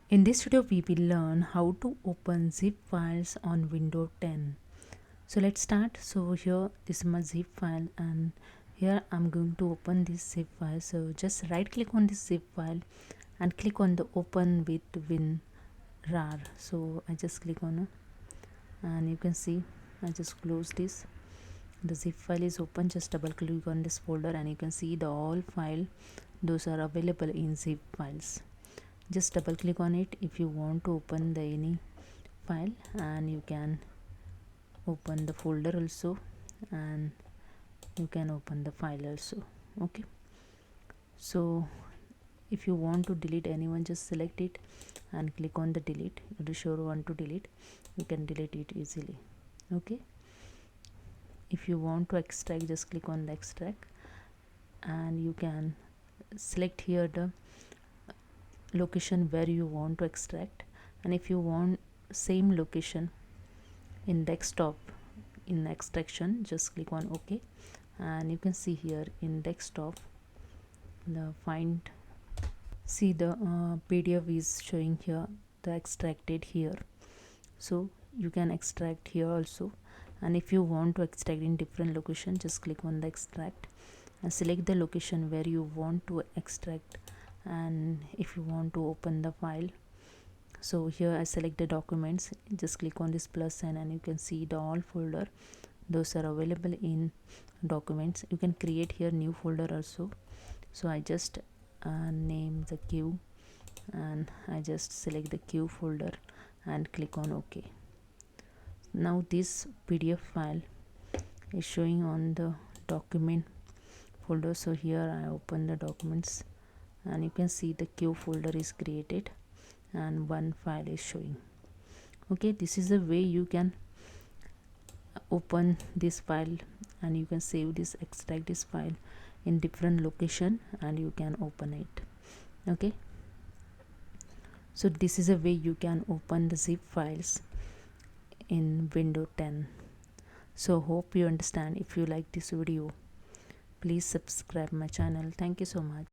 In this video, we will learn how to open zip files on Windows 10. So let's start. So here this is my zip file, and here I'm going to open this zip file. So just right click on this zip file and click on the open with WinRAR. So I just click on it, and you can see I just close this. The zip file is open. Just double click on this folder and you can see the all file, those are available in zip files. Just double click on it if you want to open the any file, and you can open the folder also, and you can open the file also. Okay, so if you want to delete anyone, just select it and click on the delete. If you sure want to delete, you can delete it easily. Okay, if you want to extract, just click on the extract, and you can select here the location where you want to extract. And if you want same location in desktop in extraction, just click on OK, and you can see here in desktop the find, see the PDF is showing here the extracted here. So you can extract here also, and if you want to extract in different location, just click on the extract and select the location where you want to extract. And if you want to open the file, so here I select the documents, just click on this plus sign, and you can see the all folder, those are available in documents. You can create here new folder also. So I just name the queue, and I just select the queue folder and click on OK. Now this PDF file is showing on the document folder. So here I open the documents, and you can see the queue folder is created and one file is showing. Okay, this is the way you can open this file, and you can save this, extract this file in different location, and you can open it. Okay, so this is a way you can open the zip files in Windows 10. So hope you understand. If you like this video, please subscribe my channel. Thank you so much.